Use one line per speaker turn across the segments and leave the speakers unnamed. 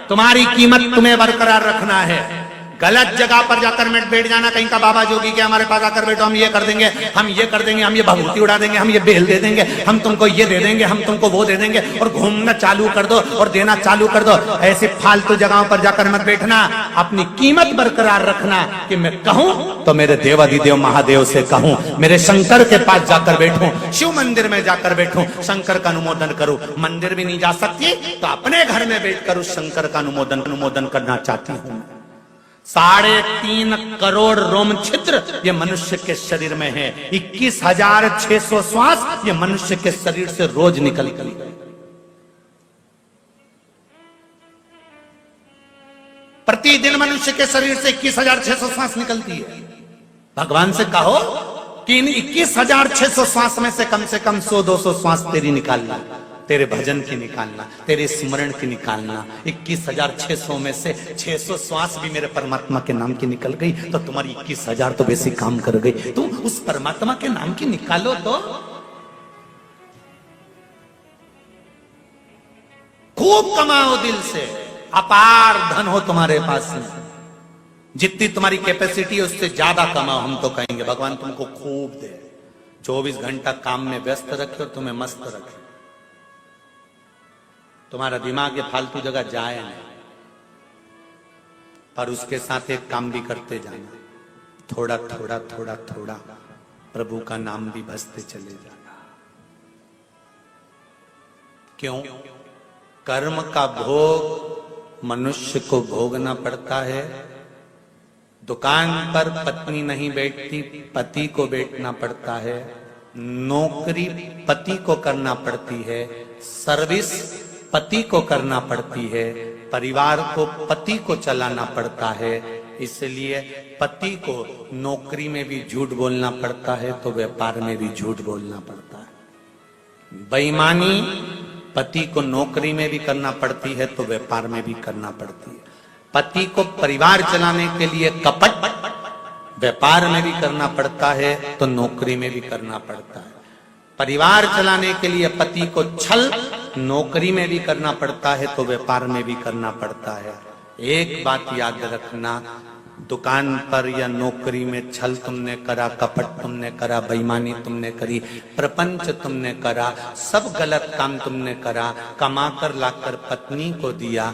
तुम्हारी कीमत तुम्हें बरकरार रखना है। गलत जगह पर जाकर बैठ जाना, कहीं का बाबा जोगी के हमारे पास आकर बैठो, हम ये कर देंगे, हम ये कर देंगे, हम ये भभूति उड़ा देंगे, हम ये बेल दे देंगे, हम तुमको ये दे देंगे, हम तुमको वो दे देंगे, और घूमना चालू कर दो और देना चालू कर दो। ऐसे फालतू जगहों पर जाकर मत बैठना। अपनी कीमत बरकरार रखना कि मैं कहूं तो मेरे देवाधिदेव महादेव से कहूं, मेरे शंकर के पास जाकर बैठूं, शिव मंदिर में जाकर बैठूं, शंकर का अनुमोदन करूं। मंदिर भी नहीं जा सकती तो अपने घर में बैठकर उस शंकर का अनुमोदन करना चाहती हूं। 3.5 करोड़ रोम छिद्र ये मनुष्य के शरीर में है। 21,600 श्वास ये मनुष्य के शरीर से रोज निकलती है। प्रतिदिन मनुष्य के शरीर से 21,600 श्वास निकलती है। भगवान से कहो कि इन 21,600 श्वास में से कम 100-200 श्वास तेरी निकालना, तेरे भजन की निकालना, तेरे स्मरण की निकालना। 21,600 में से 600 श्वास भी मेरे परमात्मा के नाम की निकल गई तो तुम्हारी 21,000 तो वैसे काम कर गई। तुम उस परमात्मा के नाम की निकालो तो खूब कमाओ दिल से, अपार धन हो तुम्हारे पास में, जितनी तुम्हारी कैपेसिटी है उससे ज्यादा कमाओ। हम तो कहेंगे भगवान तुमको खूब दे, 24 घंटा काम में व्यस्त रखे और तुम्हें मस्त रखे, तुम्हारा दिमाग ये फालतू जगह जाए नहीं, पर उसके साथ एक काम भी करते जाना, थोड़ा थोड़ा थोड़ा थोड़ा प्रभु का नाम भी भजते चले जाना। क्यों? कर्म का भोग मनुष्य को भोगना पड़ता है। दुकान पर पत्नी नहीं बैठती, पति को बैठना पड़ता है। नौकरी पति को करना पड़ती है, सर्विस पति को करना पड़ती है, परिवार को पति को चलाना पड़ता है। इसलिए पति को नौकरी में भी झूठ बोलना पड़ता है तो व्यापार में भी झूठ बोलना पड़ता है। बेईमानी पति को नौकरी में भी करना पड़ती है तो व्यापार में भी करना पड़ती है। पति को परिवार चलाने के लिए कपट व्यापार में भी करना पड़ता है तो नौकरी में भी करना पड़ता है। परिवार चलाने के लिए पति को छल नौकरी में भी करना पड़ता है तो व्यापार में भी करना पड़ता है। एक बात याद रखना, दुकान पर या नौकरी में छल तुमने करा, कपट तुमने करा, बेईमानी तुमने करी, प्रपंच तुमने करा, सब गलत काम तुमने करा, कमाकर लाकर पत्नी को दिया,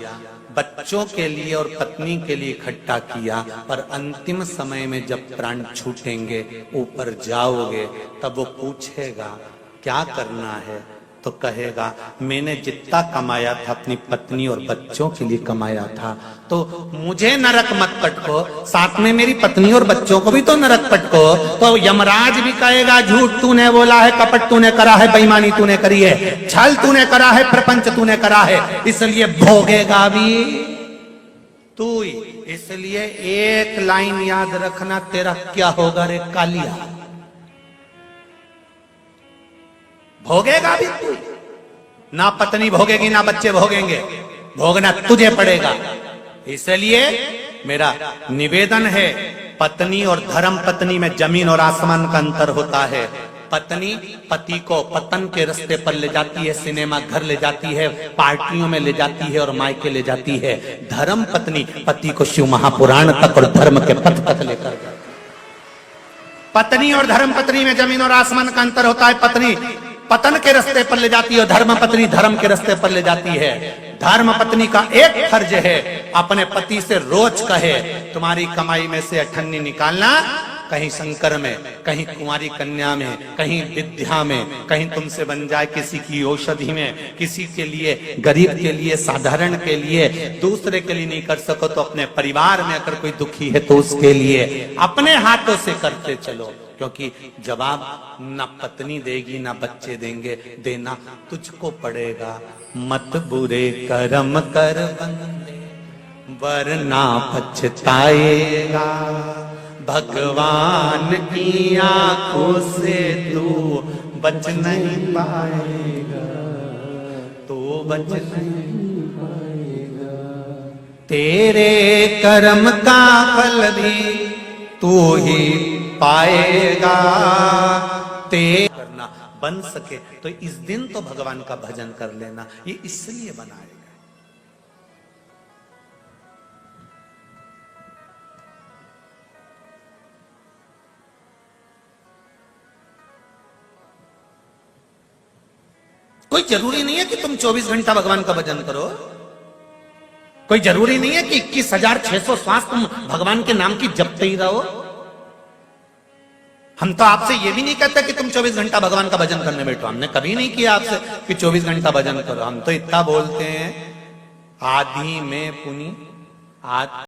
बच्चों के लिए और पत्नी के लिए इकट्ठा किया, पर अंतिम समय में जब प्राण छूटेंगे, ऊपर जाओगे, तब वो पूछेगा क्या करना है, तो कहेगा मैंने जितना कमाया था अपनी पत्नी और बच्चों के लिए कमाया था, तो मुझे नरक मत पटको, साथ में मेरी पत्नी और बच्चों को भी तो नरक पटको। तो यमराज भी कहेगा झूठ तूने बोला है, कपट तूने करा है, बेईमानी तूने करी है, छल तूने करा है, प्रपंच तूने करा है, इसलिए भोगेगा भी तू ही। इसलिए एक लाइन याद रखना, तेरा क्या होगा रे कालिया, भोगेगा भी तू, ना पत्नी भोगेगी ना बच्चे भोगेंगे, भोगना तुझे पड़ेगा। इसलिए मेरा निवेदन है, पत्नी और धर्म पत्नी में जमीन और आसमान का अंतर होता है। पत्नी पति को पतन के रास्ते पर ले जाती है, सिनेमा घर ले जाती है, पार्टियों में ले जाती है और मायके ले जाती है। धर्म पत्नी पति को शिव महापुराण तक और धर्म के पथ तक लेकर जाती है। पत्नी और धर्म पत्नी में जमीन और आसमान का अंतर होता है। पत्नी पतन के रास्ते पर ले जाती है, धर्म पत्नी धर्म के रास्ते पर ले जाती है। धर्म पत्नी का एक फर्ज है, अपने पति से रोज कहे तुम्हारी कमाई में से अठन्नी निकालना, कहीं शंकर में, कहीं कुंवारी कन्या में, कहीं विद्या में, कहीं तुमसे बन जाए किसी की औषधि में, किसी के लिए, गरीब के लिए, साधारण के लिए, दूसरे के लिए नहीं कर सको तो अपने परिवार में अगर कोई दुखी है तो उसके लिए अपने हाथों से करते चलो, क्योंकि जवाब ना पत्नी देगी ना बच्चे देंगे, देना तुझको पड़ेगा। मत बुरे कर्म कर बंदे वरना पछताएगा, भगवान की आंखों से तू बच नहीं पाएगा, तो बच नहीं पाएगा। तेरे कर्म का फल भी तू ही पाएगा। ते करना बन सके तो इस दिन तो भगवान का भजन कर लेना, ये इसलिए बनाएगा। कोई जरूरी नहीं है कि तुम 24 घंटा भगवान का भजन करो। कोई जरूरी नहीं है कि 21,600 श्वास तुम भगवान के नाम की जपते ही रहो। हम तो आपसे ये भी नहीं कहते कि तुम 24 घंटा भगवान का भजन करने बैठो। हमने कभी नहीं किया आपसे कि 24 घंटा भजन करो। हम तो इतना बोलते हैं, आदि में पुनि